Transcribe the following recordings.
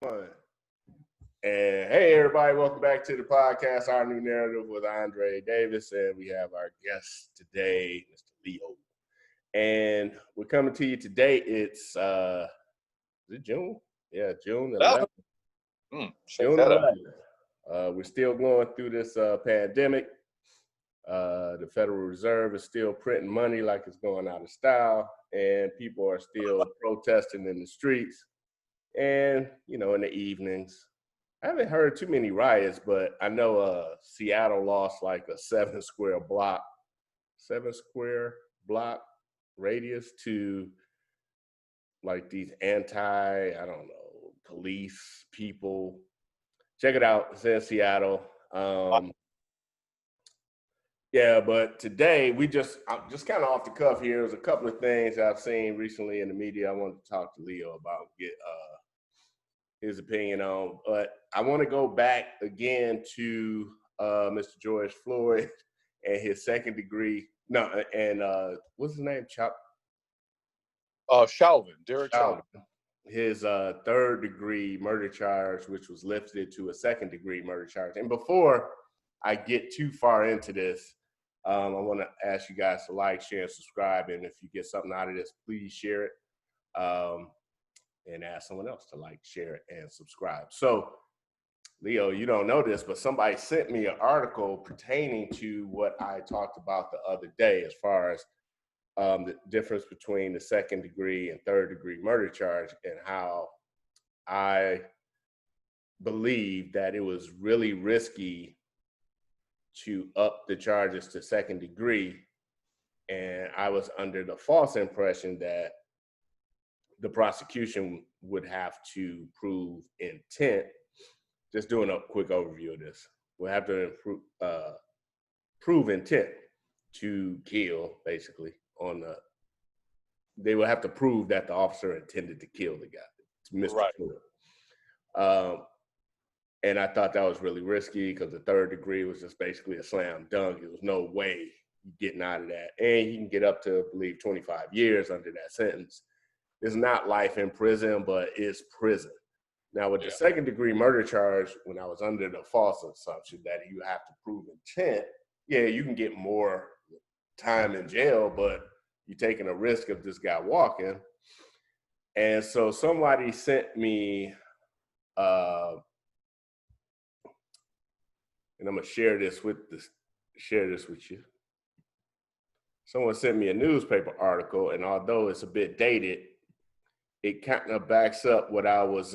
And hey, everybody, welcome back to the podcast, Our New Narrative with Andre Davis. And we have our guest today, Mr. Leo. And we're coming to you today. It's, is it June? Yeah, June 11th. June 11th. We're still going through this pandemic. The Federal Reserve is still printing money like it's going out of style. And people are still protesting in the streets. And, you know, in the evenings. I haven't heard too many riots, but I know Seattle lost like a 7 square block radius to like these police people. Check it out. It's in Seattle. Yeah, but today I'm just kind of off the cuff here. There's a couple of things I've seen recently in the media I wanted to talk to Leo about, get his opinion on. But I want to go back again to Mr. George Floyd and his second degree. What's his name? Chauvin, Derek Chauvin. His third degree murder charge, which was lifted to a second degree murder charge. And before I get too far into this, I want to ask you guys to like, share, and subscribe. And if you get something out of this, please share it. And ask someone else to like, share it, and subscribe. So, Leo, you don't know this, but somebody sent me an article pertaining to what I talked about the other day as far as the difference between the second degree and third degree murder charge, and how I believe that it was really risky to up the charges to second degree. And I was under the false impression that the prosecution would have to prove intent. Just doing a quick overview of this. We'll have to prove intent to kill, basically. They will have to prove that the officer intended to kill the guy, Mr. Floyd. And I thought that was really risky because the third degree was just basically a slam dunk. There was no way getting out of that. And you can get up to, I believe, 25 years under that sentence. It's not life in prison, but it's prison. Now, with the second degree murder charge, when I was under the false assumption that you have to prove intent, yeah, you can get more time in jail, but you're taking a risk of this guy walking. And so somebody sent me, and I'm gonna share this with you. Someone sent me a newspaper article, and although it's a bit dated, it kind of backs up what I was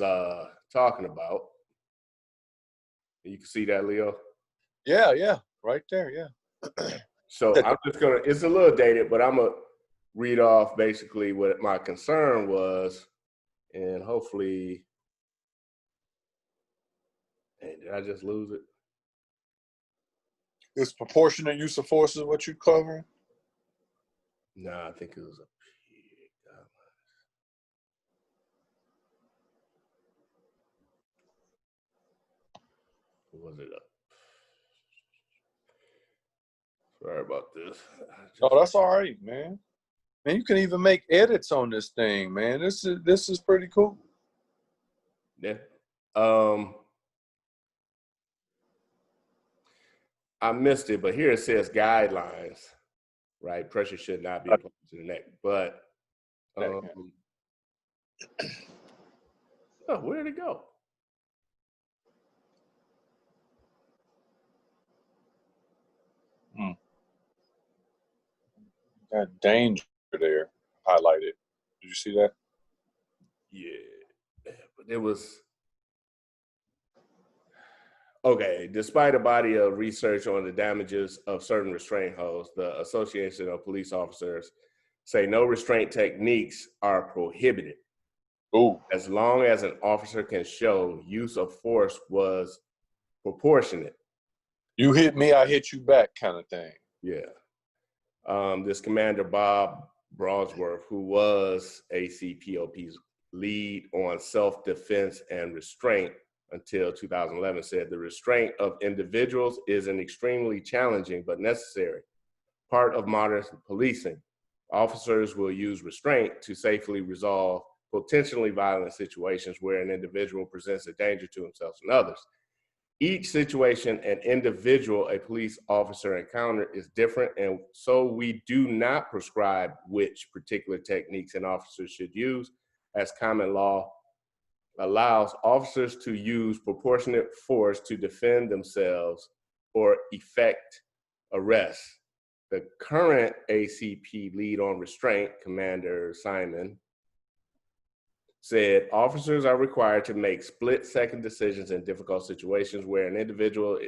talking about. You can see that, Leo? Yeah, right there, yeah. So I'm just gonna, it's a little dated, but I'm gonna read off basically what my concern was, and hopefully, hey, did I just lose it? Is proportionate use of force is what you're covering? No, I think it was was it up? Sorry about this. No, that's all right, man. Man, you can even make edits on this thing, man. This is pretty cool. Yeah. I missed it, but here it says guidelines, right? Pressure should not be applied to the neck. But oh, where'd it go? That danger there highlighted. Did you see that? Yeah, but it was okay. Despite a body of research on the damages of certain restraint holds, the Association of Police Officers say no restraint techniques are prohibited. Ooh. As long as an officer can show use of force was proportionate. You hit me, I hit you back kind of thing. Yeah. This Commander Bob Broadsworth, who was ACPOP's lead on self-defense and restraint until 2011, said the restraint of individuals is an extremely challenging but necessary part of modern policing. Officers will use restraint to safely resolve potentially violent situations where an individual presents a danger to himself and others. Each situation an individual, a police officer encounter is different, and so we do not prescribe which particular techniques an officer should use, as common law allows officers to use proportionate force to defend themselves or effect arrest. The current ACP lead on restraint, Commander Simon, said officers are required to make split-second decisions in difficult situations where an individual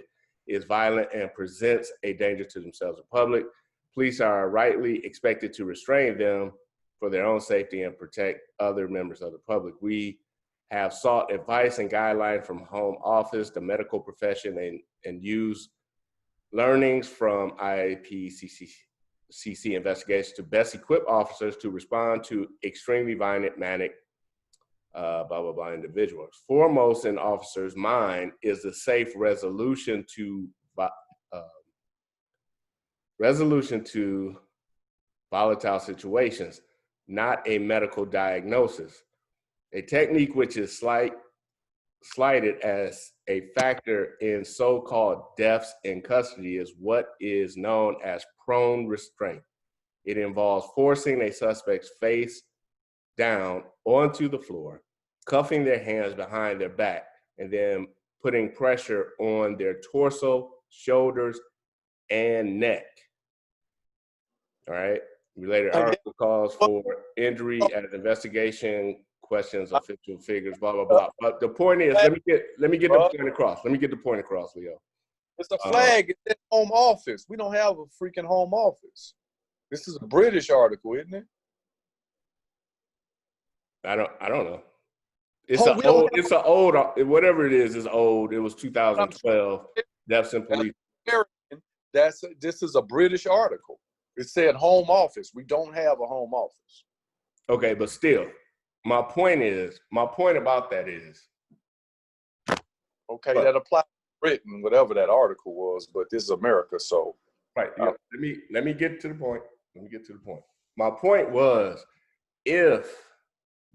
is violent and presents a danger to themselves in public. Police are rightly expected to restrain them for their own safety and protect other members of the public. We have sought advice and guidelines from home office, the medical profession, and use learnings from IAPCC investigations to best equip officers to respond to extremely violent, manic, individuals. Foremost in officers' mind is the safe resolution to volatile situations, not a medical diagnosis. A technique which is slighted as a factor in so-called deaths in custody is what is known as prone restraint. It involves forcing a suspect's face down onto the floor, cuffing their hands behind their back, and then putting pressure on their torso, shoulders, and neck. All right. Related article calls for injury as investigation, questions, official figures, blah, blah, blah. But the point is, let me get the point across. Let me get the point across, Leo. It's a flag. It's at home office. We don't have a freaking home office. This is a British article, isn't it? I don't know. It's an old, whatever it is old. It was 2012. Deaths in police. This is a British article. It said home office. We don't have a home office. Okay, but still, my point about that is. Okay, that applies to Britain, whatever that article was, but this is America, so. Right. Yeah, let me get to the point. My point was, if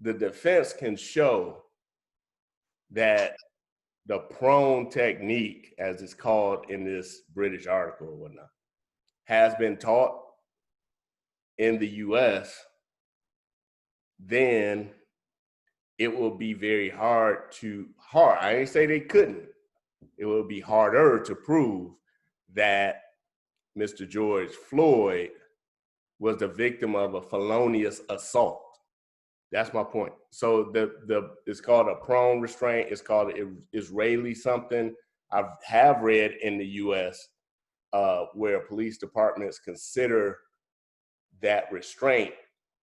the defense can show that the prone technique, as it's called in this British article or whatnot, has been taught in the US, then it will be very hard. I ain't say they couldn't. It will be harder to prove that Mr. George Floyd was the victim of a felonious assault. That's my point. So it's called a prone restraint. It's called Israeli something. I have read in the US where police departments consider that restraint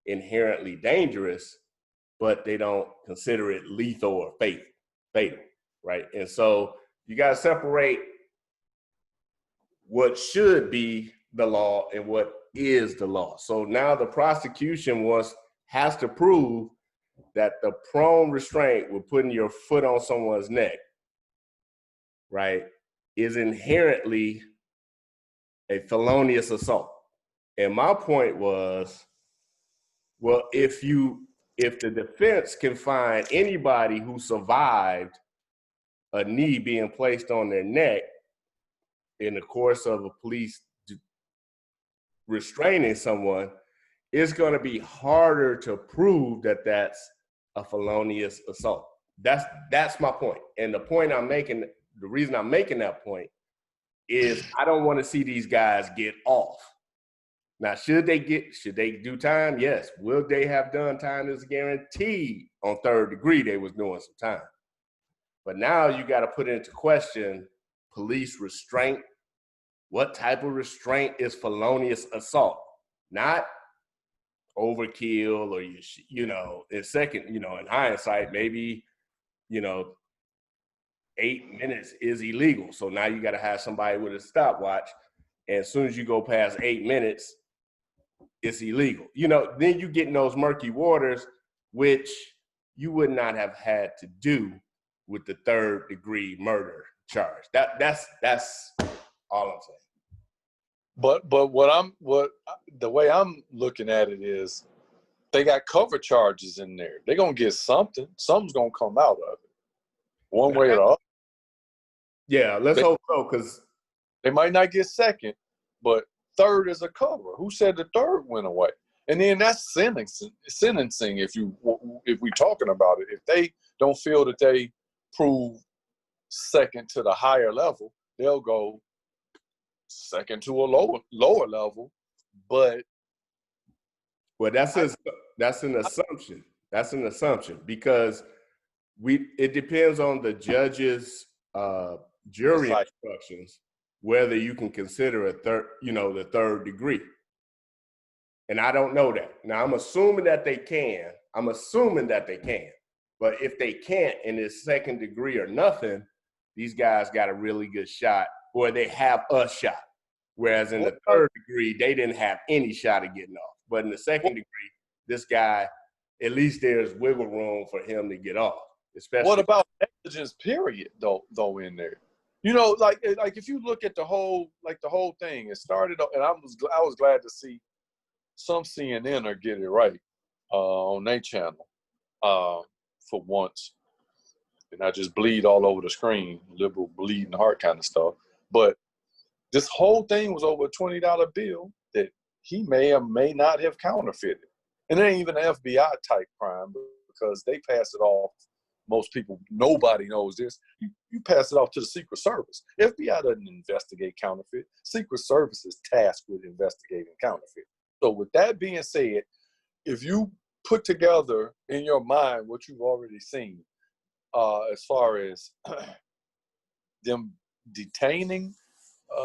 inherently dangerous, but they don't consider it lethal or fatal, right? And so you got to separate what should be the law and what is the law. So now the prosecution has to prove that the prone restraint with putting your foot on someone's neck, right, is inherently a felonious assault. And my point was, well, if the defense can find anybody who survived a knee being placed on their neck in the course of a police restraining someone, it's going to be harder to prove that that's a felonious assault. That's my point. And the point I'm making, the reason I'm making that point is I don't want to see these guys get off. Now, should they do time? Yes. Will they have done time? Is guaranteed on third degree they was doing some time. But now you got to put into question police restraint. What type of restraint is felonious assault? Not overkill or, in hindsight, maybe, 8 minutes is illegal. So now you got to have somebody with a stopwatch. And as soon as you go past 8 minutes, it's illegal. Then you get in those murky waters, which you would not have had to do with the third degree murder charge. That's all I'm saying. But the way I'm looking at it is, they got cover charges in there. They're going to get something. Something's going to come out of it, one way or the other. Yeah, let's hope so, because they might not get second, but third is a cover. Who said the third went away? And then that's sentencing if we talking about it. If they don't feel that they prove second to the higher level, they'll go second to a lower level. But that's an assumption. That's an assumption because it depends on the judge's jury instructions whether you can consider the third degree. And I don't know that. Now I'm assuming that they can. But if they can't and it's second degree or nothing, these guys got a really good shot, or they have a shot. Whereas in the third degree, they didn't have any shot of getting off. But in the second degree, this guy, at least there's wiggle room for him to get off. Especially. What about negligence period though in there? You know, like if you look at the whole thing, it started, and I was glad to see some CNNer get it right on their channel for once, and I just bleed all over the screen, liberal bleeding heart kind of stuff. But this whole thing was over a $20 bill that he may or may not have counterfeited, and it ain't even an FBI type crime because they pass it off. Most people, nobody knows this. You pass it off to the Secret Service. FBI doesn't investigate counterfeit. Secret Service is tasked with investigating counterfeit. So with that being said, if you put together in your mind what you've already seen, as far as them detaining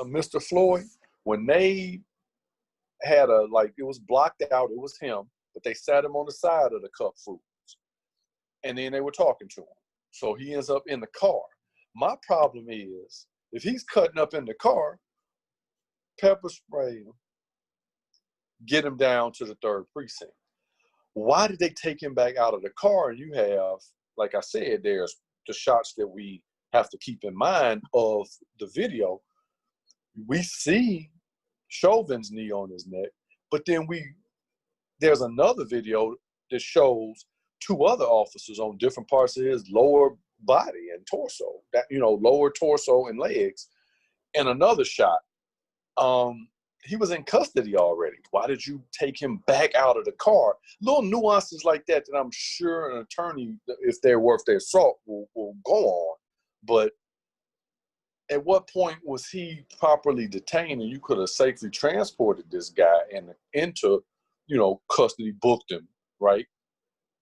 Mr. Floyd, when they had it was blocked out, it was him, but they sat him on the side of the cup fruit. And then they were talking to him. So he ends up in the car. My problem is, if he's cutting up in the car, pepper spray him, get him down to the third precinct. Why did they take him back out of the car? And you have, like I said, there's the shots that we have to keep in mind of the video. We see Chauvin's knee on his neck, but then there's another video that shows two other officers on different parts of his lower body and torso, lower torso and legs, and another shot. He was in custody already. Why did you take him back out of the car? Little nuances like that I'm sure an attorney, if they're worth their salt, will go on. But at what point was he properly detained and you could have safely transported this guy into custody, booked him, right?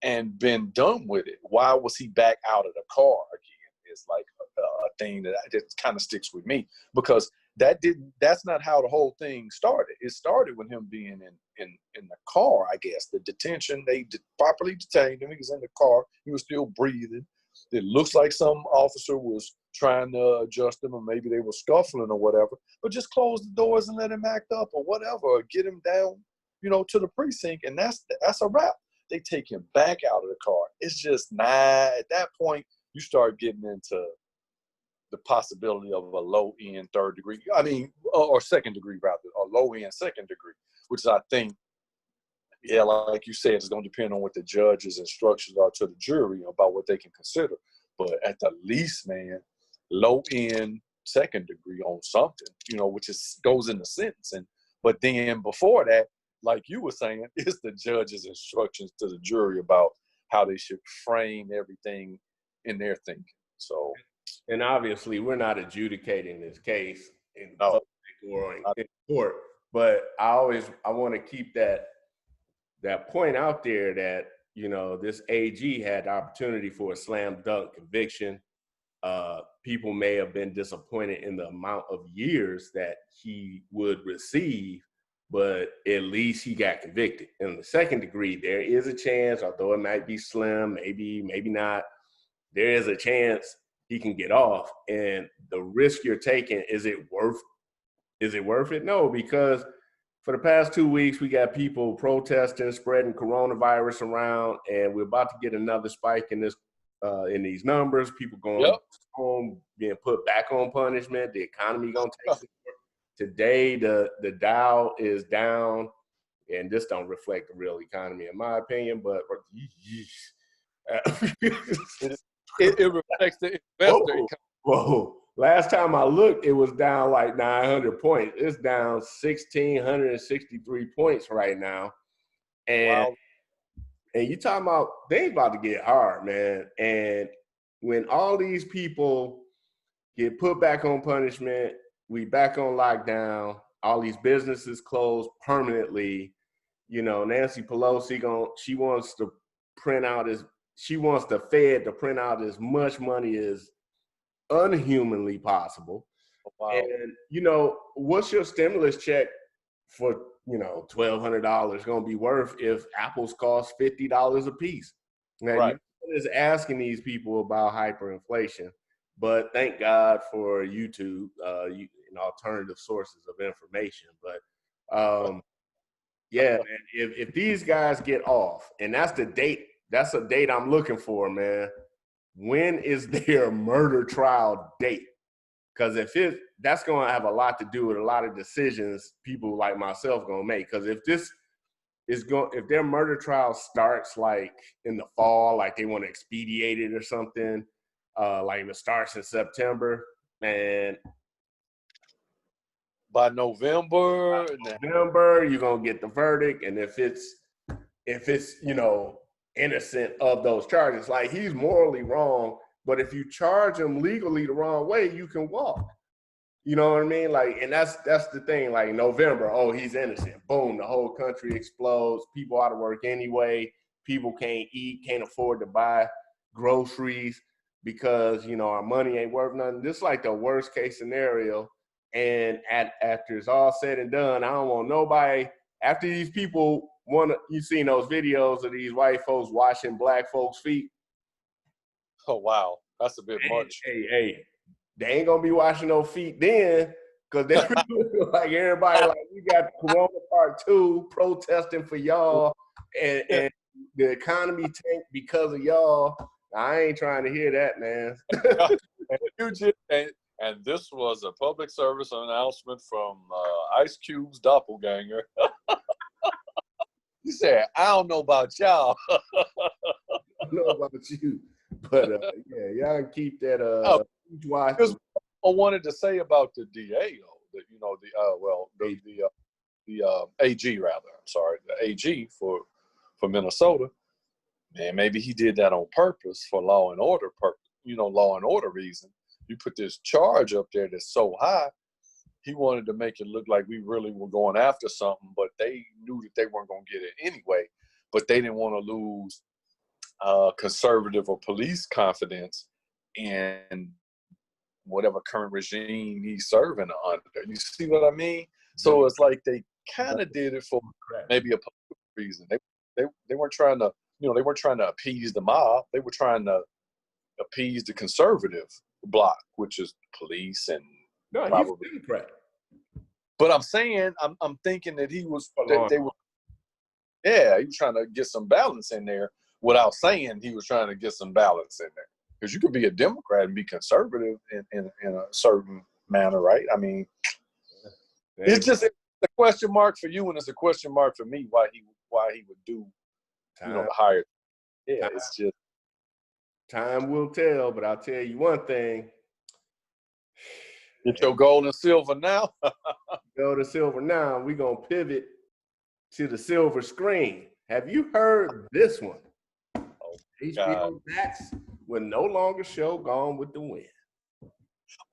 And been done with it. Why was he back out of the car again? It's like a thing that kind of sticks with me, because that's not how the whole thing started. It started with him being in the car, I guess. The detention, they properly detained him. He was in the car. He was still breathing. It looks like some officer was trying to adjust him, or maybe they were scuffling or whatever, but just close the doors and let him act up or whatever, or get him down, to the precinct, and that's a wrap. They take him back out of the car. It's just at that point, you start getting into the possibility of a low-end third degree, or second degree rather, or low-end second degree, which I think, like you said, it's going to depend on what the judge's instructions are to the jury about what they can consider. But at the least, man, low-end second degree on something, which goes in the sentencing. But then before that, like you were saying, it's the judge's instructions to the jury about how they should frame everything in their thinking. So, and obviously, we're not adjudicating this case in public or in court, but I want to keep that point out there that this AG had the opportunity for a slam dunk conviction. People may have been disappointed in the amount of years that he would receive, but at least he got convicted. In the second degree, there is a chance, although it might be slim, maybe not, there is a chance he can get off. And the risk you're taking, is it worth it? No, because for the past 2 weeks, we got people protesting, spreading coronavirus around, and we're about to get another spike in these numbers. People going home, being put back on punishment. The economy gonna take it. Today, the Dow is down And this don't reflect the real economy, in my opinion. But it reflects the investor economy. Whoa. Last time I looked, it was down like 900 points. It's down 1,663 points right now. And Wow. and you talking about they about to get hard, man. And when all these people get put back on punishment, we back on lockdown, all these businesses closed permanently. You know, Nancy Pelosi she wants the Fed to print out as much money as unhumanly possible. Wow. And you know, what's your stimulus check for, you know, $1,200 going to be worth if apples cost $50 a piece? Now, Right. no one is asking these people about hyperinflation, but thank God for YouTube and alternative sources of information. But yeah, man, if these guys get off, and that's a date I'm looking for, man. When is their murder trial date? Because that's going to have a lot to do with a lot of decisions people like myself going to make. Because if their murder trial starts like in the fall, like they want to expedite it or something, like if it starts in September, man. By November, You're going to get the verdict. And if it's, you know, innocent of those charges, like he's morally wrong, but if you charge him legally the wrong way, you can walk. You know what I mean? Like, and that's the thing. Like November, oh, he's innocent. Boom, the whole country explodes. People out of work anyway. People can't eat, can't afford to buy groceries because, you know, our money ain't worth nothing. This is like the worst case scenario. And after it's all said and done, I don't want nobody. After these people you seen those videos of these white folks washing black folks' feet? oh wow, that's a bit much. Hey, they ain't gonna be washing no feet then, because they like everybody like we got Corona Part 2 protesting for y'all, and the economy tanked because of y'all. I ain't trying to hear that, man. And this was a public service announcement from Ice Cube's doppelganger. He said, I don't know about y'all. I don't know about you, but yeah, y'all can keep that watch. I wanted to say about the DA, that, you know, the AG rather. I'm sorry, the AG for Minnesota. Man, maybe he did that on purpose for law and order reason. You put this charge up there that's so high, he wanted to make it look like we really were going after something, but they knew that they weren't going to get it anyway. But they didn't want to lose conservative or police confidence in whatever current regime he's serving under. You see what I mean? So it's like they kind of did it for maybe a political reason. They weren't trying to, you know, they weren't trying to appease the mob. They were trying to appease the conservative bloc, which is police and no, probably. he's a Democrat. But I'm saying, I'm thinking that he was, he was trying to get some balance in there without saying he was trying to get some balance in there. Because you could be a Democrat and be conservative in a certain manner, right? I mean, it's just a question mark for you, and it's a question mark for me why he would do, you know, the higher. Yeah, it's just time will tell. But I'll tell you one thing. Get your gold and silver now. Gold and silver now. We're gonna pivot to the silver screen. Have you heard this one? HBO Max will no longer show Gone with the Wind.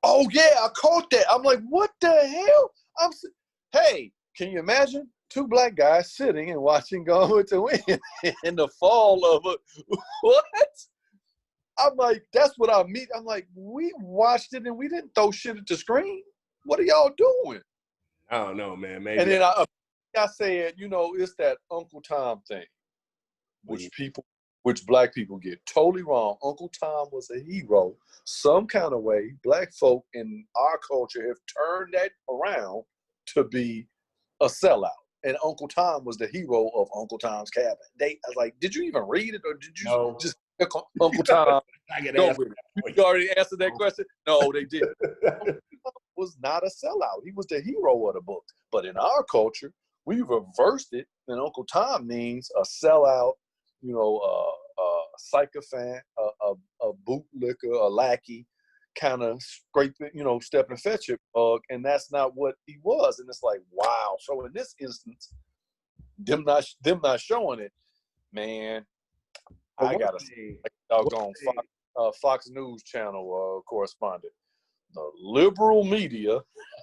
Oh yeah, I caught that. I'm like, what the hell? Hey, can you imagine 2 black guys sitting and watching Gone with the Wind in the fall of what? I'm like, that's what I mean. I'm like, we watched it and we didn't throw shit at the screen. What are y'all doing? I don't know, man. Maybe. And then I said, you know, it's that Uncle Tom thing, which black people get totally wrong. Uncle Tom was a hero. Some kind of way, black folk in our culture have turned that around to be a sellout. And Uncle Tom was the hero of Uncle Tom's Cabin. I was like, did you even read it, or did you just Uncle Tom? You already answered that question? No, they didn't. Uncle Tom was not a sellout. He was the hero of the book. But in our culture, we reversed it and Uncle Tom means a sellout, you know, a sycophant, a bootlicker, a lackey, kind of scraping, you know, step and fetch it, and that's not what he was. And it's like, wow. So in this instance, them not showing it, man. I got a doggone Fox News channel correspondent. The liberal media,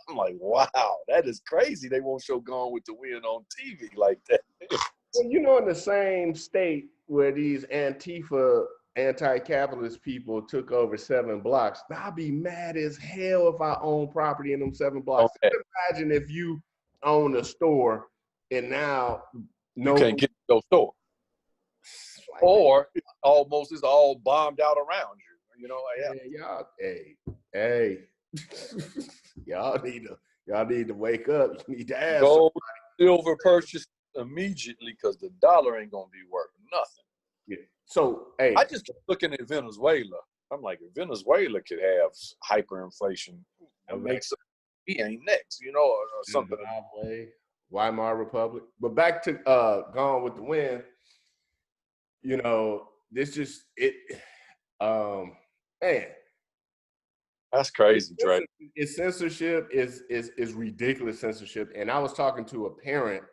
I'm like, wow, that is crazy. They won't show Gone with the Wind on TV like that. Well, you know, in the same state where these Antifa, anti-capitalist people took over 7 blocks, I'd be mad as hell if I own property in them 7 blocks. Okay. Imagine if you own a store and now you can't get to your store. Like, or almost it's all bombed out around you. You know, y'all, hey, y'all need to wake up. You need to ask. Gold, silver purchase immediately because the dollar ain't gonna be worth nothing. Yeah. So, hey, I just keep looking at Venezuela. I'm like, if Venezuela could have hyperinflation, it makes he ain't next, you know, or something. Weimar Republic. But back to Gone with the Wind. You know, this just man. That's crazy, Dre. It's censorship is ridiculous censorship. And I was talking to a parent a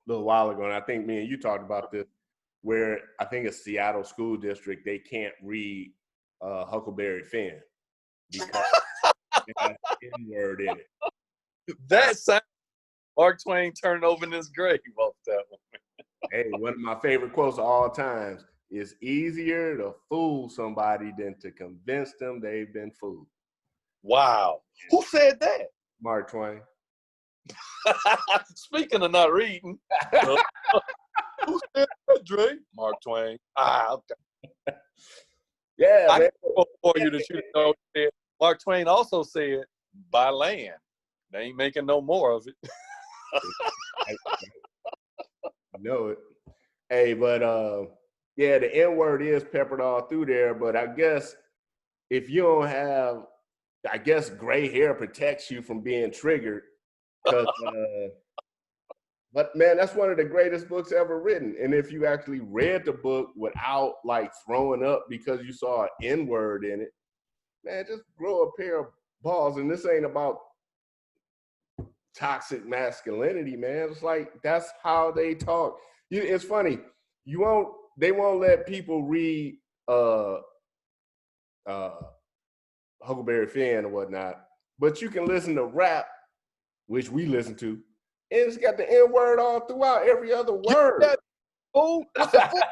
little while ago, and I think me and you talked about this, where I think a Seattle school district, they can't read Huckleberry Finn because it has the N-word in it. That sounds Mark Twain turned over in his grave off that one. Hey, one of my favorite quotes of all times: "It's easier to fool somebody than to convince them they've been fooled." Wow. Who said that? Mark Twain. Speaking of not reading, who said that, Dre? Mark Twain. Okay. Yeah, I man. for you that you know, Mark Twain also said, "By land, they ain't making no more of it." I know it. Hey, but yeah, the N-word is peppered all through there. But I guess if you don't have, I guess gray hair protects you from being triggered. But man, that's one of the greatest books ever written. And if you actually read the book without like throwing up because you saw an N-word in it, man, just grow a pair of balls. And this ain't about toxic masculinity, man. It's like that's how they talk. It's funny. They won't let people read Huckleberry Finn or whatnot, but you can listen to rap, which we listen to, and it's got the N-word all throughout every other word. Oh, what's the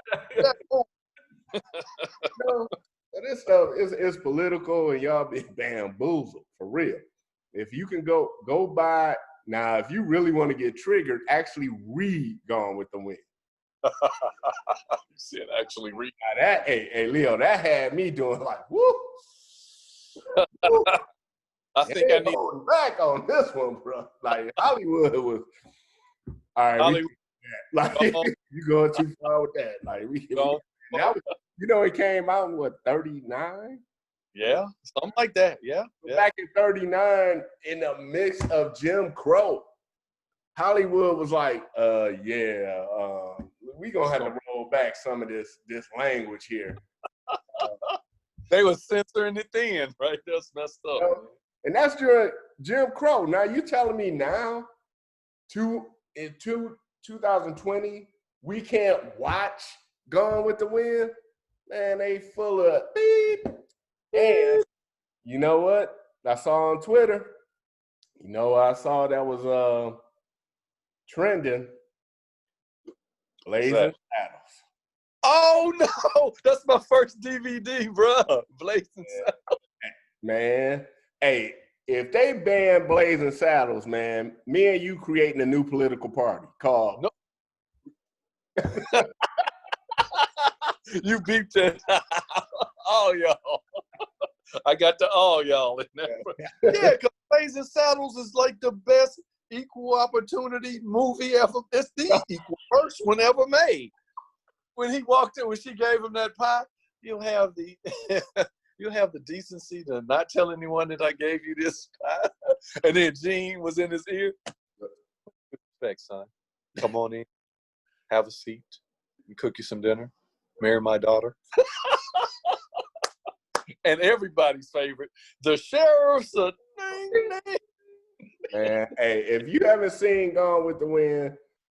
This stuff is political, and y'all be bamboozled for real. If you can go by now, if you really want to get triggered, actually read Gone with the Wind. You said actually read. Now that, hey Leo, that had me doing like, woo. I think I need back on this one, bro. Like Hollywood was. All right, Hollywood. Like you going too far with that. Like now, you know, it came out in what, 39? Yeah, something like that. Yeah. Back in 39, in the mix of Jim Crow, Hollywood was like, we gonna have to roll back some of this language here. They were censoring it then, right? That's messed up. You know, and that's during Jim Crow. Now you telling me now, in 2020, we can't watch Gone with the Wind? Man, they full of beep. And you know what? I saw on Twitter. You know what I saw that was trending? Blazing Saddles. Oh no, that's my first DVD, bro. Blazing Saddles. Man, hey, if they ban Blazing Saddles, man, me and you creating a new political party called. No. You beeped it. Oh, y'all. I got the all y'all in there. Yeah, because Blazing Saddles is like the best equal opportunity movie ever. It's the equal first one ever made. When he walked in, when she gave him that pie, you'll have the decency to not tell anyone that I gave you this pie. And then Gene was in his ear. Respect, son. Come on in. have a seat, and cook you some dinner, marry my daughter. And everybody's favorite, the sheriff's a ding. Man, hey, if you haven't seen Gone with the Wind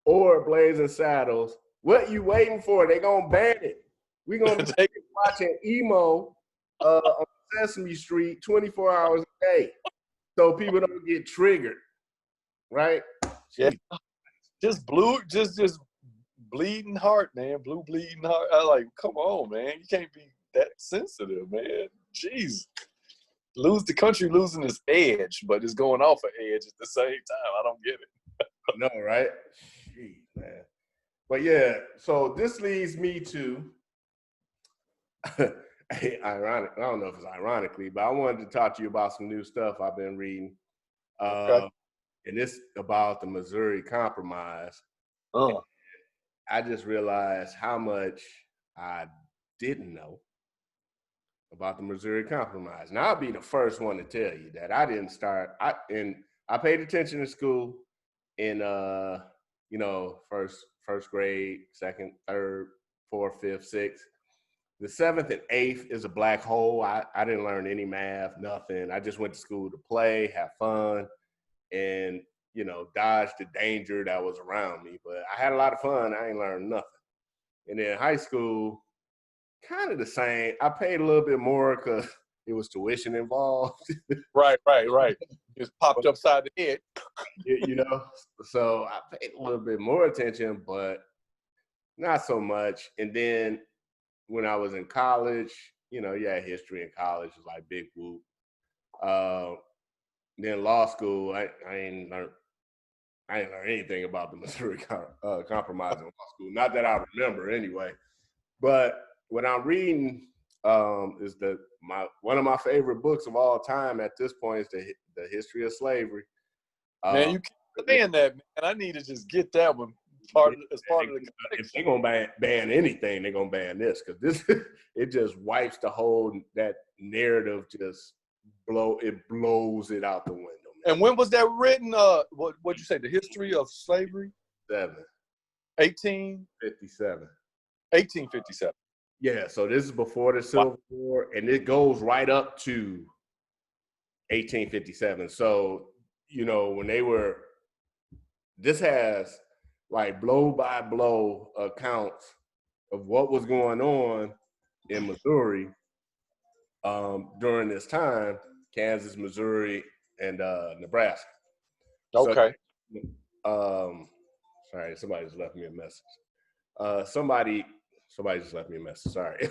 or Blazing Saddles, what you waiting for? They gonna ban it. We gonna be watching emo on Sesame Street 24 hours a day, so people don't get triggered, right? Yeah, just bleeding heart, man. Blue bleeding heart. I like, come on, man. You can't be that sensitive, man. Jeez. The country losing its edge, but it's going off an edge at the same time. I don't get it. No, right? Jeez, man. But yeah, so this leads me to ironic. I don't know if it's ironically, but I wanted to talk to you about some new stuff I've been reading. Okay. And it's about the Missouri Compromise. Oh. I just realized how much I didn't know about the Missouri Compromise. Now, I'll be the first one to tell you that I didn't start. I paid attention in school in first grade, second, third, fourth, fifth, sixth. The seventh and eighth is a black hole. I didn't learn any math, nothing. I just went to school to play, have fun, and dodge the danger that was around me. But I had a lot of fun. I ain't learned nothing. And then high school, kind of the same. I paid a little bit more because it was tuition involved. Right. Just popped upside the head. So I paid a little bit more attention, but not so much. And then when I was in college, history in college was like big whoop. Then law school, I ain't learned anything about the Missouri Compromise in law school. Not that I remember anyway. But what I'm reading is one of my favorite books of all time at this point is the History of Slavery. Man, you keep saying that, man. I need to just get that one as part of the. If they're gonna ban anything, they're gonna ban this because this it just wipes the whole that narrative. It blows it out the window. Man. And when was that written? What'd you say? The History of Slavery? 1857. 1857. Yeah, so this is before the Civil War, and it goes right up to 1857. So, this has like blow by blow accounts of what was going on in Missouri during this time, Kansas, Missouri, and Nebraska. Okay. So, sorry, somebody just left me a message. Somebody just left me a message. Sorry.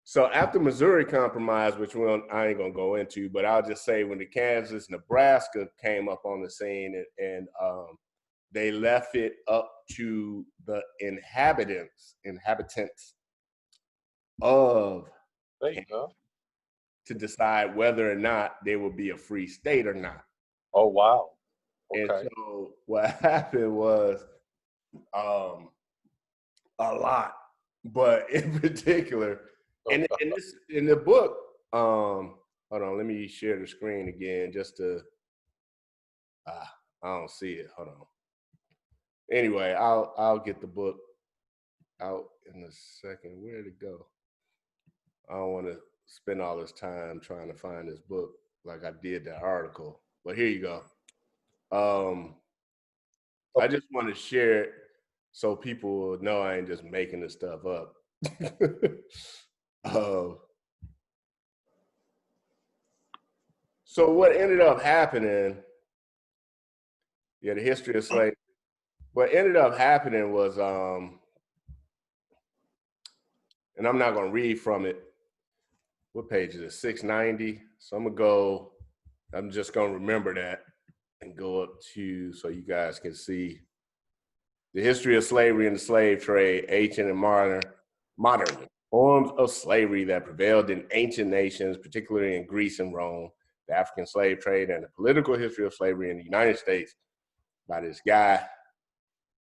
So after Missouri Compromise, which I ain't gonna go into, but I'll just say when the Kansas, Nebraska came up on the scene, and they left it up to the inhabitants of to decide whether or not they would be a free state or not. Oh wow! Okay. And so what happened was a lot, but in particular, and in the book, hold on, let me share the screen again just to. I don't see it. Hold on. Anyway, I'll get the book out in a second. Where'd it go? I don't want to spend all this time trying to find this book like I did that article. But here you go. I just want to share it so people will know I ain't just making this stuff up. So what ended up happening, the history of slavery, what ended up happening was, and I'm not going to read from it. What page is it? 690. So I'm just going to remember that and go up to, so you guys can see the history of slavery and the slave trade, ancient and modern forms of slavery that prevailed in ancient nations, particularly in Greece and Rome, the African slave trade, and the political history of slavery in the United States by this guy,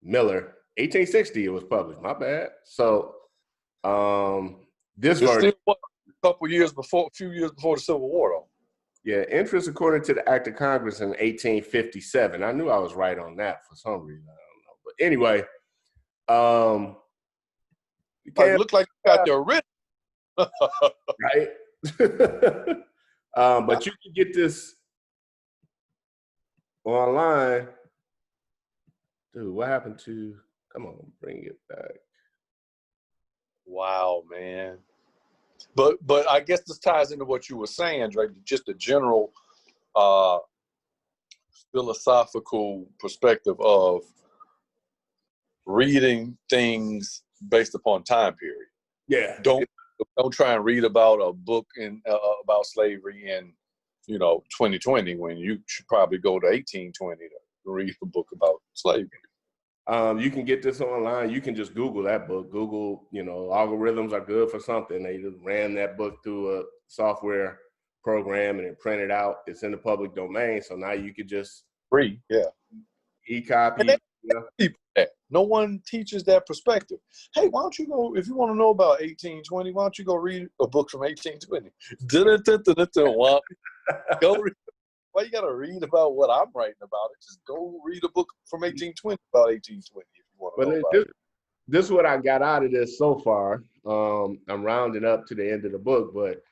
Miller. 1860 it was published, my bad. So this version, a few years before the Civil War, though. Yeah, interest according to the Act of Congress in 1857. I knew I was right on that for some reason. I don't know. But anyway, Um, Like, look like you got the original. right? But you can get this online. Dude, what happened to, come on, bring it back. Wow, man. But I guess this ties into what you were saying, right? Just a general philosophical perspective of reading things based upon time period. Yeah. Don't try and read about a book about slavery in 2020 when you should probably go to 1820 to read a book about slavery. You can get this online. You can just Google that book. Google, algorithms are good for something. They just ran that book through a software program and it printed out. It's in the public domain. So now you could just Free, yeah. E-copy. People that. No one teaches that perspective. Hey, why don't you go, if you want to know about 1820, why don't you go read a book from 1820? Go read. Why you got to read about what I'm writing about? Just go read a book from 1820 about 1820 if you want to know about it. This is what I got out of this so far. I'm rounding up to the end of the book, but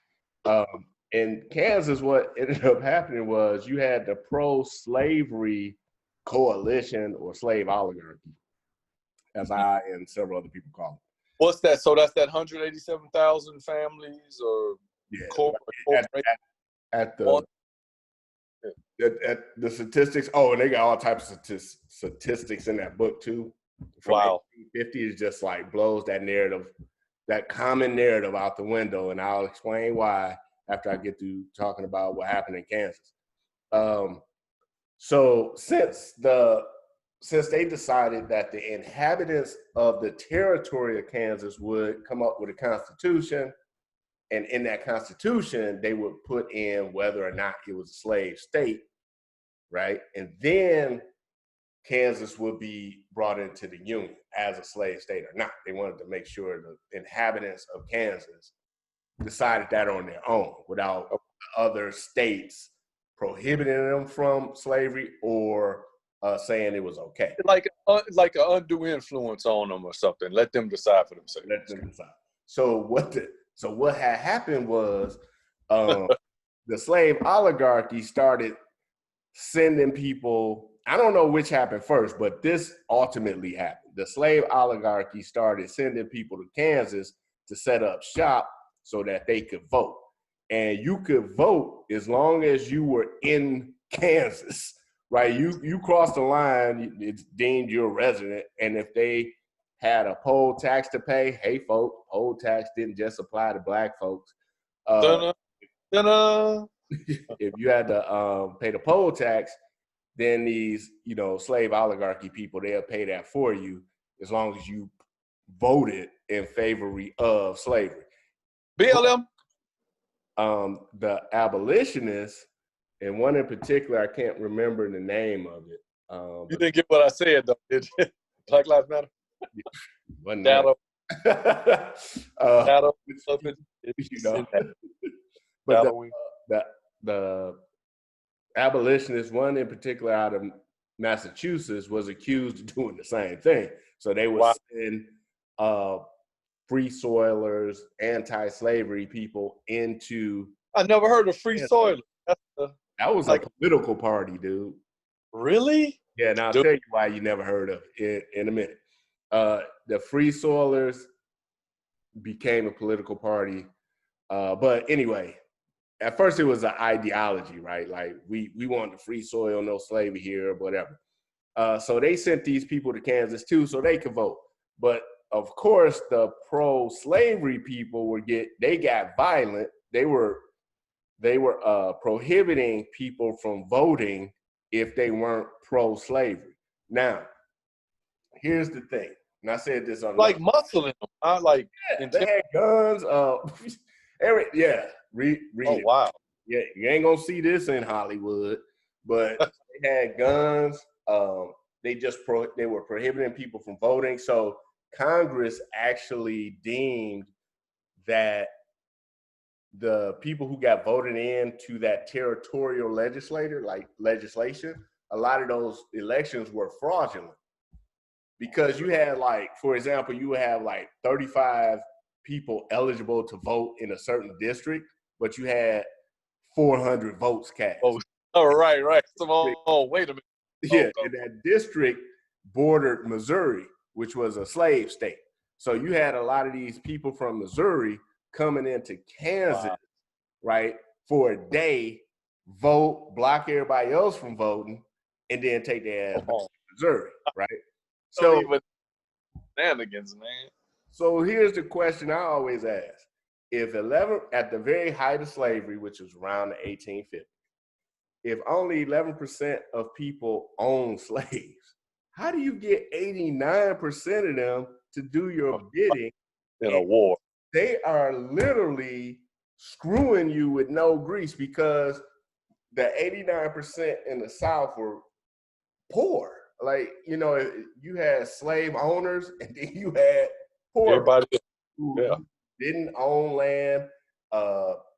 in Kansas, what ended up happening was you had the pro-slavery coalition or slave oligarchy, as I and several other people call it. What's that? So that's that 187,000 families or corporate at the statistics. Oh, and they got all types of statistics in that book too. From 1850 is just like blows that narrative, that common narrative out the window, and I'll explain why after I get through talking about what happened in Kansas. So since they decided that the inhabitants of the territory of Kansas would come up with a constitution, and in that constitution, they would put in whether or not it was a slave state, right? And then Kansas would be brought into the Union as a slave state or not. They wanted to make sure the inhabitants of Kansas decided that on their own without other states prohibiting them from slavery or saying it was okay. Like an undue influence on them or something. Let them decide for themselves. Let them decide. So what had happened was the slave oligarchy started sending people. I don't know which happened first, but this ultimately happened. The slave oligarchy started sending people to Kansas to set up shop so that they could vote. And you could vote as long as you were in Kansas, right? You crossed the line, it's deemed you're a resident. And if they had a poll tax to pay, hey, folks, poll tax didn't just apply to black folks. If you had to pay the poll tax, then these, slave oligarchy people, they'll pay that for you as long as you voted in favor of slavery. BLM? The abolitionists, and one in particular, I can't remember the name of it. You didn't get what I said, though, did you? Black Lives Matter? Wasn't that? But the abolitionists, one in particular out of Massachusetts, was accused of doing the same thing. So they would send free soilers, anti-slavery people into. I never heard of free soilers. That was like a political party, dude. Really? Yeah, and I'll tell you why you never heard of it in a minute. The free soilers became a political party. But anyway, at first it was an ideology, right? Like we want the free soil, no slavery here, or whatever. So they sent these people to Kansas too, so they could vote. But of course, the pro-slavery people they got violent. They were prohibiting people from voting if they weren't pro-slavery. Now, here's the thing. And I said this on like muscling them. I like they had guns. Read it. Wow. Yeah, you ain't gonna see this in Hollywood, but they had guns. They were prohibiting people from voting. So Congress actually deemed that the people who got voted into that territorial legislation, a lot of those elections were fraudulent. because you had like, for example, you have like 35 people eligible to vote in a certain district, but you had 400 votes cast. Oh, right. Oh, wait a minute. Yeah, and that district bordered Missouri, which was a slave state. So you had a lot of these people from Missouri coming into Kansas, right, for a day, vote, block everybody else from voting, and then take their ass back to Missouri, right? So shenanigans, man. So here's the question I always ask. If at the very height of slavery, which was around the 1850s, if only 11% of people own slaves, how do you get 89% of them to do your bidding in a war? They are literally screwing you with no grease, because the 89% in the South were poor. Like, you know, you had slave owners, and then you had poor everybody who didn't own land,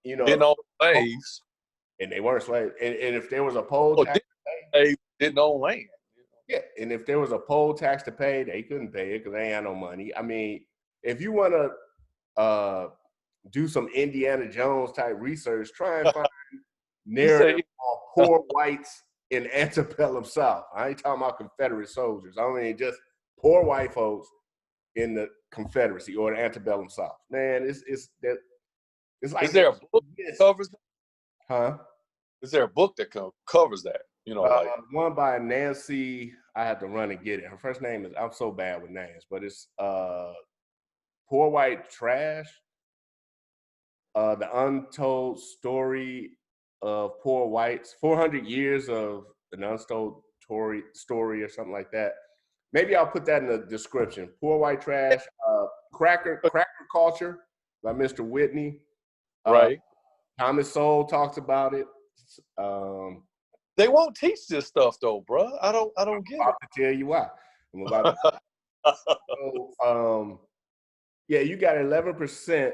you know, didn't own slaves. And they weren't slaves. And if there was a poll tax to pay, they didn't own land. Yeah, and if there was a poll tax to pay, they couldn't pay it because they ain't had no money. I mean, if you want to do some Indiana Jones type research, try and find narrative on poor whites in antebellum South. I ain't talking about Confederate soldiers. I mean, just poor white folks in the Confederacy or the antebellum South. Man, it's like. Is there a book that covers that? Huh? Is there a book that covers that? You know, like one by Nancy. I have to run and get it. Her first name is, I'm so bad with names, but it's Poor White Trash. The Untold Story of Poor Whites. 400 Years of an Untold Story or something like that. Maybe I'll put that in the description. Poor White Trash. Cracker Culture by Mr. Whitney. Right. Thomas Sowell talks about it. They won't teach this stuff though, bro. I don't get it. I'm about to tell you why. I'm about to so, yeah, you got 11%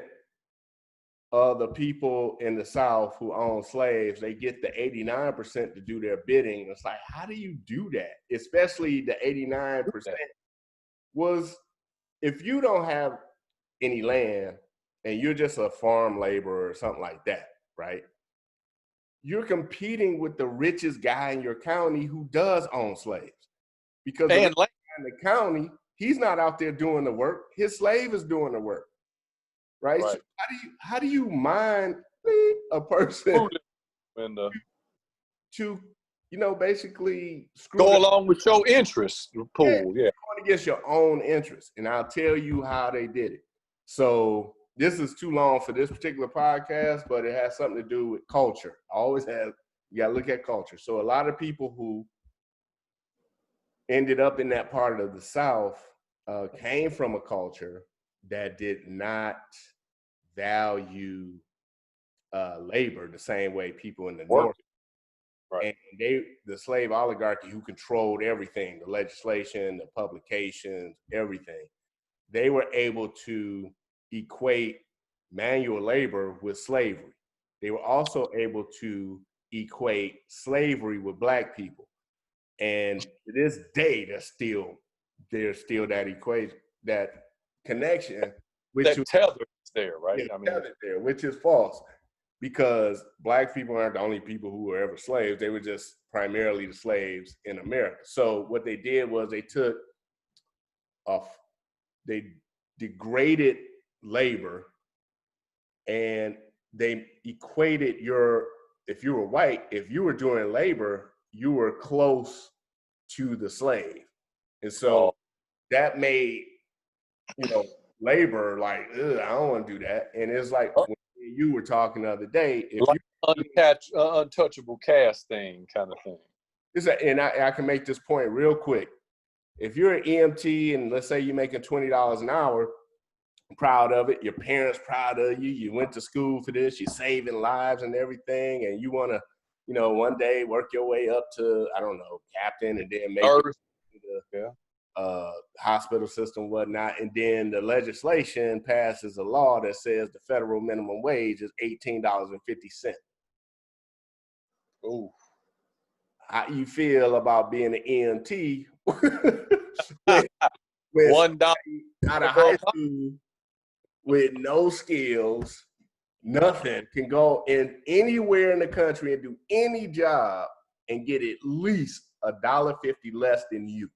of the people in the South who own slaves. They get the 89% to do their bidding. It's like, how do you do that? Especially the 89% was, if you don't have any land and you're just a farm laborer or something like that, right? You're competing with the richest guy in your county who does own slaves, because the guy in the county, he's not out there doing the work. His slave is doing the work, right? So how do you mind a person to you know, basically go along with your interest pool? Yeah, going against your own interest, and I'll tell you how they did it. So this is too long for this particular podcast, but it has something to do with culture. Always has. You got to look at culture. So a lot of people who ended up in that part of the South came from a culture that did not value labor the same way people in the North. Right. And the slave oligarchy, who controlled everything, the legislation, the publications, everything, they were able to equate manual labor with slavery. They were also able to equate slavery with Black people. And to this day, there's still that equation, that connection. Which that tether is there, right? Yeah, tether there, which is false, because Black people aren't the only people who were ever slaves. They were just primarily the slaves in America. So what they did was they degraded labor, and they equated if you were white, if you were doing labor, you were close to the slave. And so that made, you know, labor like, I don't want to do that. And it's like when you were talking the other day, if like untouchable caste thing kind of thing. And I can make this point real quick. If you're an EMT and let's say you're making $20 an hour, I'm proud of it. Your parents proud of you. You went to school for this. You're saving lives and everything. And you want to, you know, one day work your way up to, I don't know, captain, and then make it to the hospital system, whatnot. And then the legislation passes a law that says the federal minimum wage is $18.50. Oh, how you feel about being an EMT with $1 out of high school with no skills, nothing, can go in anywhere in the country and do any job and get at least $1.50 less than you.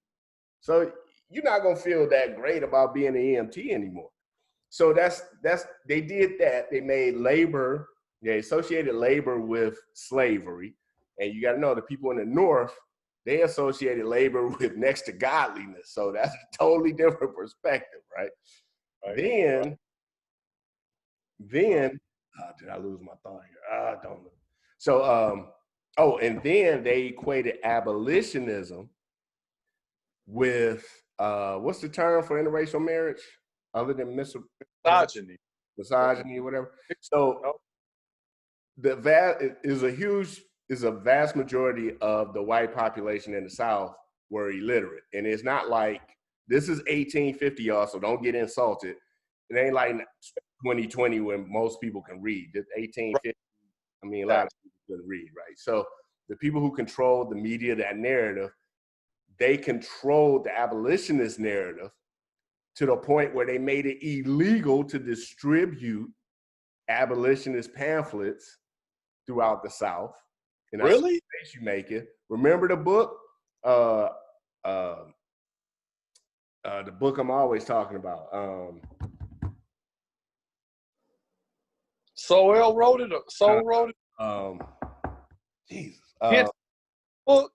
So you're not gonna feel that great about being an EMT anymore. So that's they did that. They made labor, they associated labor with slavery. And you gotta know the people in the North, they associated labor with next to godliness. So that's a totally different perspective, right? Then did I lose my thought here? I don't know. So and then they equated abolitionism with what's the term for interracial marriage other than misogyny. Misogyny or whatever. So the vast majority of the white population in the South were illiterate. And it's not like this is 1850, y'all, so don't get insulted. It ain't like 2020 when most people can read. It's 1850, I mean, a lot of people couldn't read, right? So the people who controlled the media, that narrative, they controlled the abolitionist narrative to the point where they made it illegal to distribute abolitionist pamphlets throughout the South. And really? That's the you make it. Remember the book? The book I'm always talking about. Soul wrote it. Jesus. Book.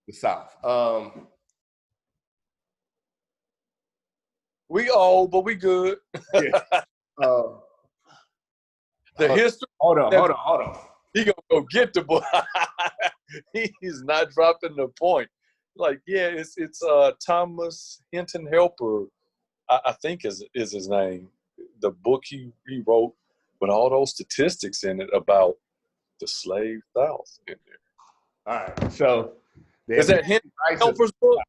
The South. We old, but we good. Yeah. The history. Hold on. He gonna go get the book. He's not dropping the point. Like, yeah, it's Thomas Hinton Helper, I think is his name. The book he wrote with all those statistics in it about the slave South in there. All right. So is that Hinton Helper's book?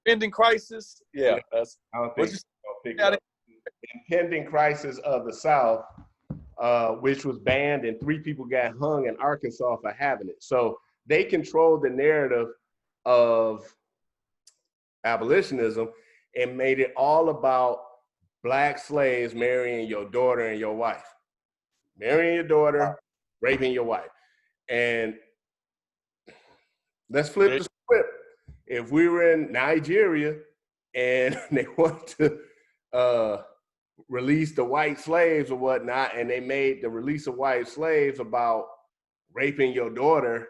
Impending Crisis? Yeah. That's I don't think so. Impending Crisis of the South, which was banned, and 3 people got hung in Arkansas for having it. So they controlled the narrative of abolitionism and made it all about Black slaves marrying your daughter and your wife. Marrying your daughter, raping your wife. And let's flip the script. If we were in Nigeria and they wanted to release the white slaves or whatnot, and they made the release of white slaves about raping your daughter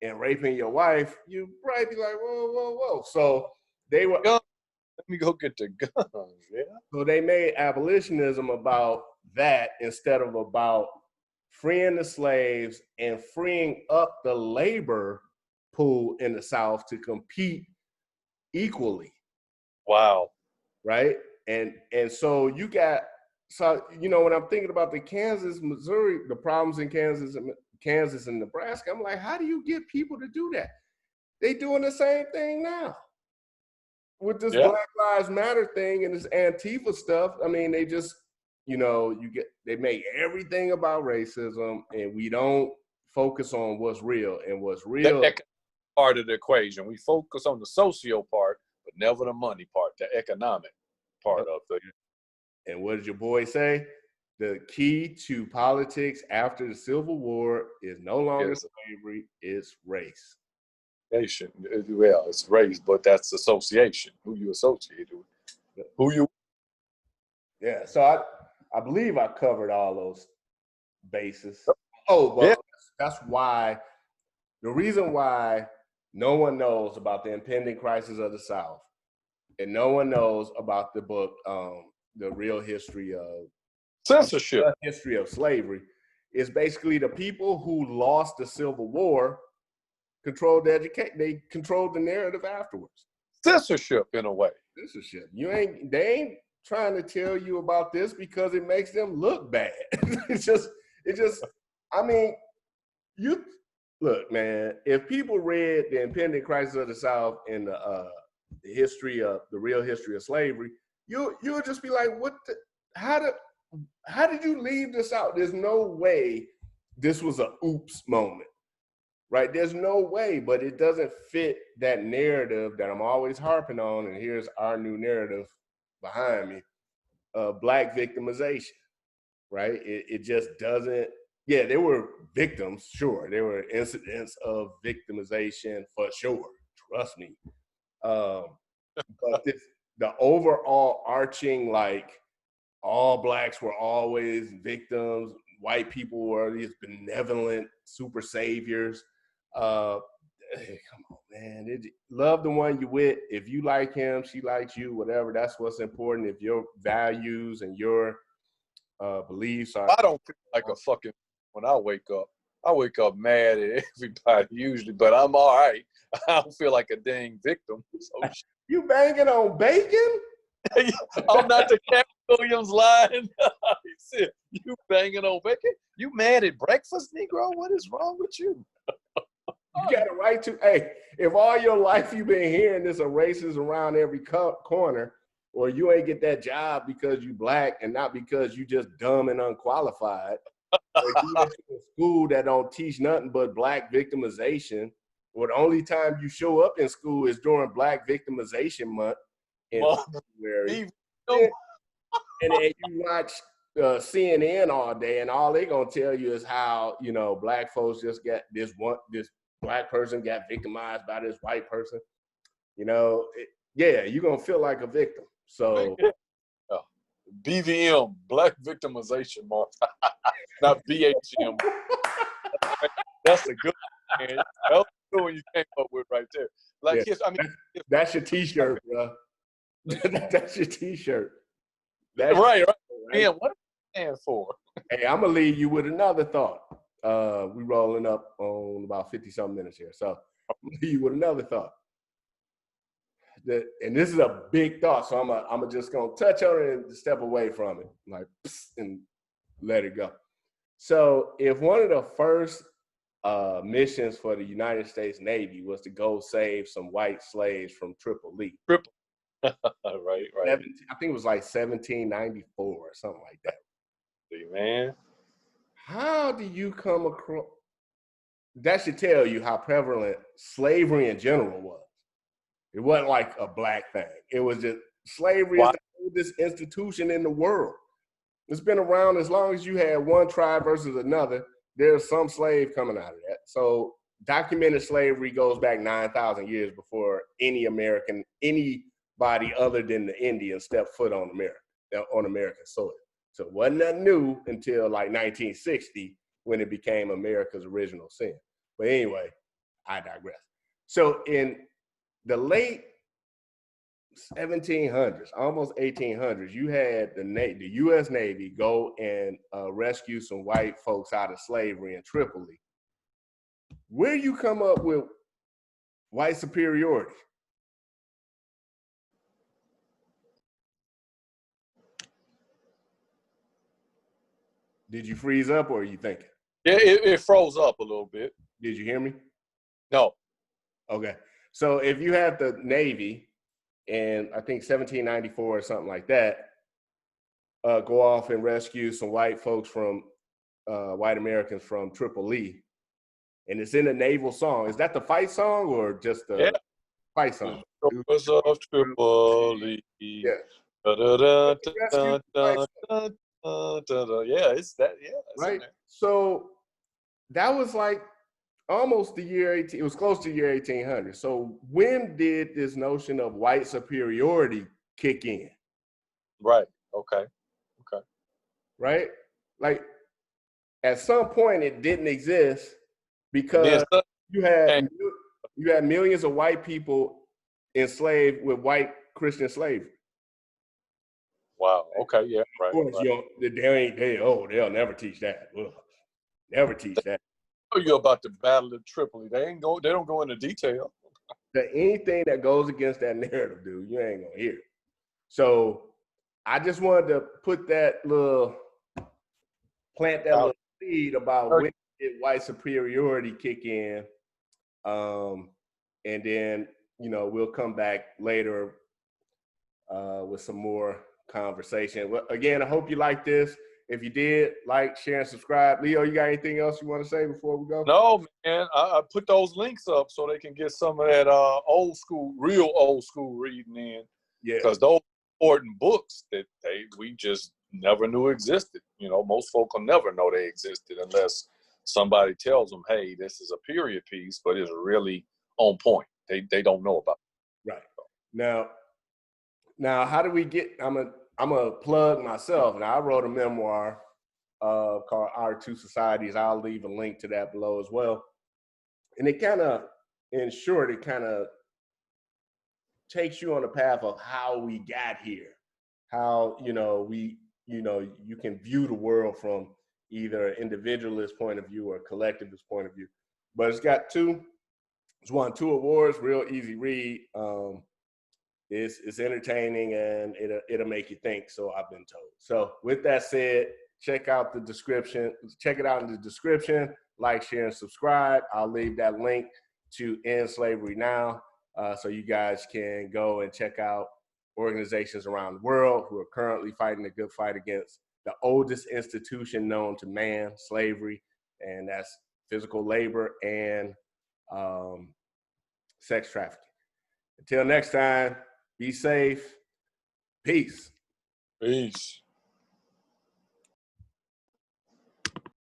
and raping your wife, you'd probably be like, whoa. So they were... Let me go get the guns, yeah. So they made abolitionism about that instead of about freeing the slaves and freeing up the labor pool in the South to compete equally. Wow. Right? And so you got, so, you know, when I'm thinking about the Kansas, Missouri, the problems in Kansas and Nebraska, I'm like, how do you get people to do that? They doing the same thing now. With this Black Lives Matter thing and this Antifa stuff, I mean, they just, you know, they make everything about racism, and we don't focus on what's real. And what's real, the part of the equation. We focus on the socio part, but never the money part, the economic part of it. And what did your boy say? The key to politics after the Civil War is no longer slavery, it's race. Well, it's race, but that's association. Who you associated with. Who you... Yeah, so I believe I covered all those bases. Oh, but that's why, the reason why no one knows about the impending crisis of the South, and no one knows about the book, The Real History of Censorship, History of Slavery, is basically the people who lost the Civil War controlled the education. They controlled the narrative afterwards. Censorship, in a way. Censorship. They ain't trying to tell you about this because it makes them look bad. It's just. I mean, you look, man. If people read The Impending Crisis of the South and the real history of slavery, you'll just be like, what? How did you leave this out? There's no way this was a oops moment. right? There's no way, but it doesn't fit that narrative that I'm always harping on. And here's our new narrative behind me: Black victimization, right? It just doesn't. Yeah, there were victims, sure. There were incidents of victimization for sure. Trust me. But the overall arching, like, all Blacks were always victims, white people were these benevolent super saviors. Hey, come on, man. Love the one you with. If you like him, she likes you, whatever. That's what's important. If your values and your beliefs are. I don't feel like a fucking when I wake up. I wake up mad at everybody usually, but I'm all right. I don't feel like a dang victim. So You banging on bacon? I'm not the Cat Williams line. He said, "You banging on bacon? You mad at breakfast, Negro? What is wrong with you?" You got a right to. Hey, if all your life you've been hearing this races around every corner, or you ain't get that job because you Black and not because you just dumb and unqualified, or you went to a school that don't teach nothing but Black victimization, or the only time you show up in school is during Black victimization month in February, and then you watch CNN all day, and all they gonna tell you is how, you know, Black folks just got this Black person got victimized by this white person. You know, yeah, you're gonna feel like a victim. So BVM, Black Victimization Month, not BHM. That's a good one, man. That was a good one you came up with right there. Like, yeah, I mean, that's your T-shirt, bro. That's your T-shirt. Right. Man, what are you stand for? Hey, I'm gonna leave you with another thought. We rolling up on about 50-something minutes here, so I'm gonna leave you with another thought. And this is a big thought, so I'm just gonna touch on it and step away from it, like, and let it go. So, if one of the first missions for the United States Navy was to go save some white slaves from Tripoli, right. I think it was like 1794 or something like that. Man, how do you come across? That should tell you how prevalent slavery in general was. It wasn't like a Black thing. It was just slavery is the oldest institution in the world. It's been around as long as you had one tribe versus another. There's some slave coming out of that. So documented slavery goes back 9,000 years before anybody other than the Indians stepped foot on American soil. So it wasn't nothing new until like 1960 when it became America's original sin. But anyway, I digress. So in the late 1700s, almost 1800s, you had the U.S. Navy go and rescue some white folks out of slavery in Tripoli. Where you come up with white superiority? Did you freeze up, or are you thinking? Yeah, it froze up a little bit. Did you hear me? No. Okay. So if you have the Navy in, I think, 1794 or something like that, go off and rescue some white folks from, white Americans from Tripoli, and it's in a naval song. Is that the fight song or just the fight song? Was of Tripoli. Yeah. Yeah, it's that. Yeah, it's right. So that was like almost the year 18. It was close to year 1800. So when did this notion of white superiority kick in? Right. Okay. Right. Like at some point it didn't exist because you had millions of white people enslaved with white Christian slavery. Wow. Okay. Yeah. Right. Of course, they'll never teach that. Ugh. Never teach that. Tell you about the Battle of Tripoli. They don't go into detail. Anything that goes against that narrative, dude, you ain't gonna hear it. So I just wanted to put that plant that little seed about when did white superiority kick in, and then we'll come back later with some more conversation. Well, again, I hope you like this. If you did, like, share, and subscribe. Leo, you got anything else you want to say before we go? No, man. I put those links up so they can get some of that old school, real old school reading in. Yeah. Because those important books that we just never knew existed. You know, most folk will never know they existed unless somebody tells them, hey, this is a period piece, but it's really on point. They don't know about it. Right. Now, how do we get, I'm a plug myself. Now, I wrote a memoir called Our Two Societies. I'll leave a link to that below as well. And it kind of, in short, it kind of takes you on the path of how we got here, how, you can view the world from either an individualist point of view or a collectivist point of view. But it's won 2 awards, real easy read. It's entertaining and it'll make you think, so I've been told. So with that said, check it out in the description, like, share, and subscribe. I'll leave that link to End Slavery Now, so you guys can go and check out organizations around the world who are currently fighting a good fight against the oldest institution known to man, slavery, and that's physical labor and sex trafficking. Until next time, be safe. Peace. Peace.